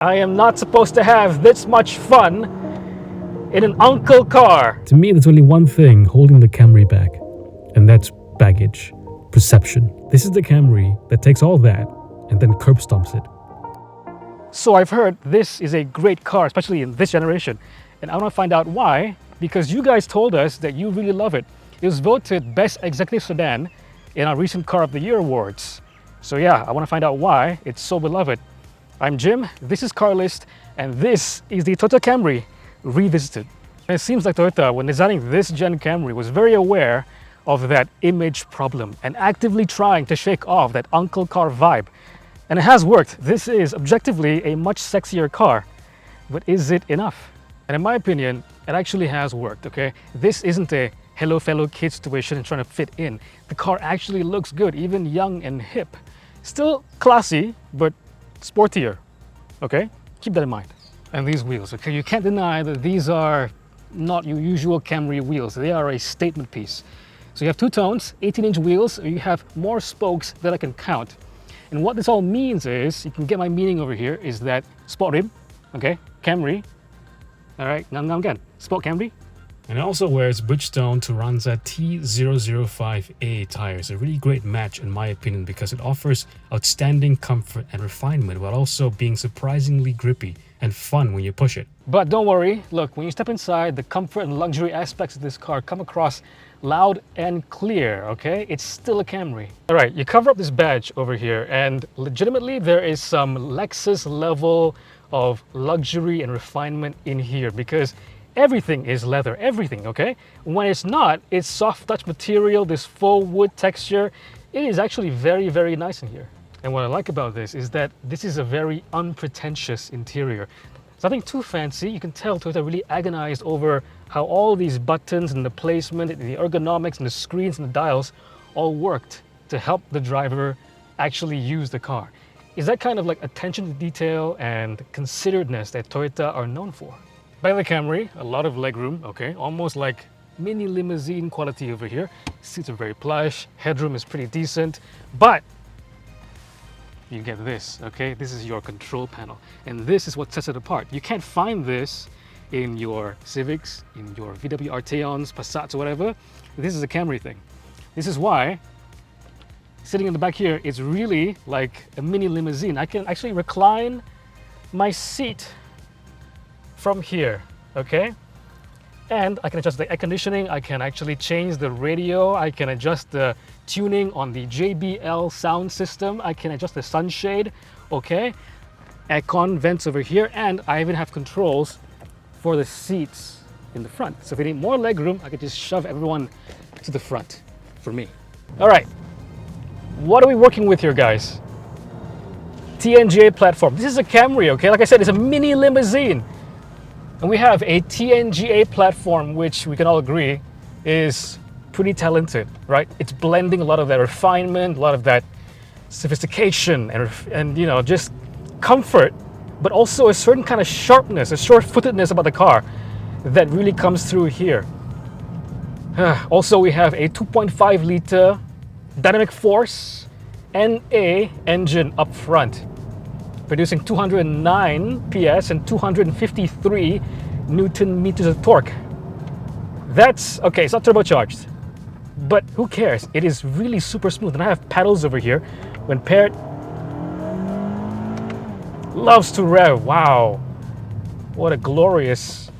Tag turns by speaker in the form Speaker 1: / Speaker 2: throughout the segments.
Speaker 1: I am not supposed to have this much fun in an uncle car.
Speaker 2: To me, there's only one thing holding the Camry back, and that's baggage, perception. This is the Camry that takes all that and then curb stomps it.
Speaker 1: So I've heard this is a great car, especially in this generation. And I want to find out why, because you guys told us that you really love it. It was voted Best Executive Sedan in our recent Car of the Year awards. So yeah, I want to find out why it's so beloved. I'm Jim, this is Carlist, and this is the Toyota Camry Revisited. And it seems like Toyota, when designing this gen Camry, was very aware of that image problem and actively trying to shake off that uncle car vibe. And it has worked. This is objectively a much sexier car, but is it enough? And in my opinion, it actually has worked, okay? This isn't a hello fellow kid situation and trying to fit in. The car actually looks good, even young and hip. Still classy, but sportier, okay? Keep that in mind. And these wheels, okay? You can't deny that these are not your usual Camry wheels. They are a statement piece. So you have two tones, 18-inch wheels, or you have more spokes that I can count. And what this all means is, you can get my meaning over here, is that sport rim, okay? Camry, all right, now again, sport Camry.
Speaker 2: And it also wears Bridgestone Turanza T005A tires, a really great match in my opinion because it offers outstanding comfort and refinement while also being surprisingly grippy and fun when you push it.
Speaker 1: But don't worry, look, when you step inside, the comfort and luxury aspects of this car come across loud and clear, okay? It's still a Camry. All right, you cover up this badge over here and legitimately there is some Lexus level of luxury and refinement in here because everything is leather, everything, okay? When it's not, it's soft touch material, this faux wood texture. It is actually very, very nice in here. And what I like about this is that this is a very unpretentious interior. It's nothing too fancy. You can tell Toyota really agonized over how all these buttons and the placement, the ergonomics and the screens and the dials all worked to help the driver actually use the car. Is that kind of like attention to detail and consideredness that Toyota are known for? By the Camry, a lot of legroom, okay? Almost like mini limousine quality over here. Seats are very plush, headroom is pretty decent, but you get this, okay? This is your control panel, and this is what sets it apart. You can't find this in your Civics, in your VW Arteons, Passats, or whatever. This is a Camry thing. This is why sitting in the back here is really like a mini limousine. I can actually recline my seat from here, okay? And I can adjust the air conditioning, I can actually change the radio, I can adjust the tuning on the JBL sound system, I can adjust the sunshade, okay? Aircon vents over here, and I even have controls for the seats in the front. So if I need more legroom, I could just shove everyone to the front for me. All right, what are we working with here, guys? TNGA platform. This is a Camry, okay? Like I said, it's a mini limousine. And we have a TNGA platform, which we can all agree is pretty talented, right? It's blending a lot of that refinement, a lot of that sophistication, and you know, just comfort, but also a certain kind of sharpness, a short-footedness about the car that really comes through here. Also, we have a 2.5 liter dynamic force NA engine up front, producing 209 PS and 253 Newton meters of torque. That's, okay, it's not turbocharged, but who cares? It is really super smooth. And I have paddles over here. When paired, loves to rev. Wow, what a glorious,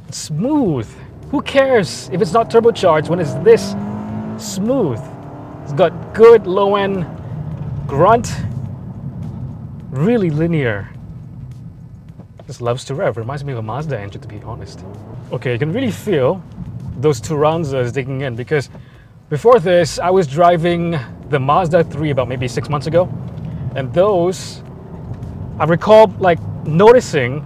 Speaker 1: smooth. Who cares if it's not turbocharged when it's this smooth? It's got good low-end grunt, really linear. Just loves to rev. Reminds me of a Mazda engine, to be honest. Okay, you can really feel those Turanzas digging in because before this, I was driving the Mazda 3 about maybe 6 months ago. And those, I recall like noticing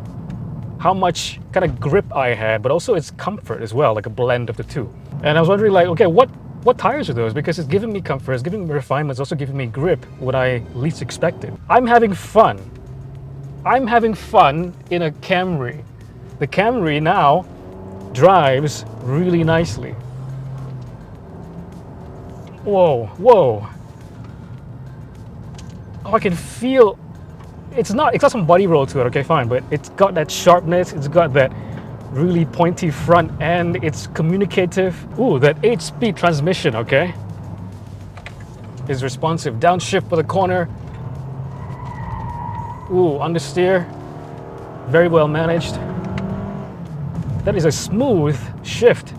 Speaker 1: how much kind of grip I had, but also its comfort as well, like a blend of the two. And I was wondering like, okay, what tires are those? Because it's giving me comfort, it's giving me refinement, it's also giving me grip, what I least expected. I'm having fun. I'm having fun in a Camry. The Camry now drives really nicely. Whoa, whoa. Oh, I can feel it's got some body roll to it, okay, fine, but it's got that sharpness, it's got that really pointy front end, it's communicative. Ooh, that 8-speed transmission, okay, is responsive. Downshift for the corner. Ooh, understeer, very well managed. That is a smooth shift.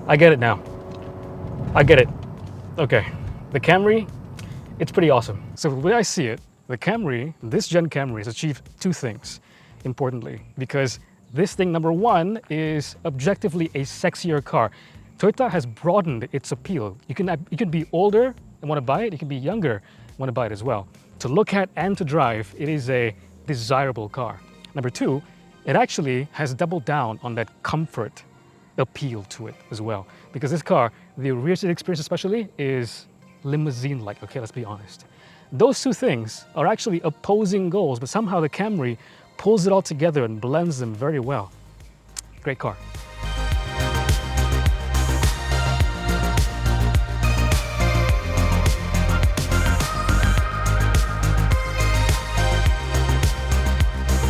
Speaker 1: I get it now. I get it. Okay, the Camry, it's pretty awesome. So the way I see it, the Camry, this gen Camry has achieved two things, importantly, because this thing, number one, is objectively a sexier car. Toyota has broadened its appeal. You can be older and want to buy it, you can be younger and want to buy it as well. To look at and to drive, it is a desirable car. Number two, it actually has doubled down on that comfort appeal to it as well. Because this car, the rear seat experience especially, is limousine-like, okay, let's be honest. Those two things are actually opposing goals, but somehow the Camry pulls it all together and blends them very well. Great car.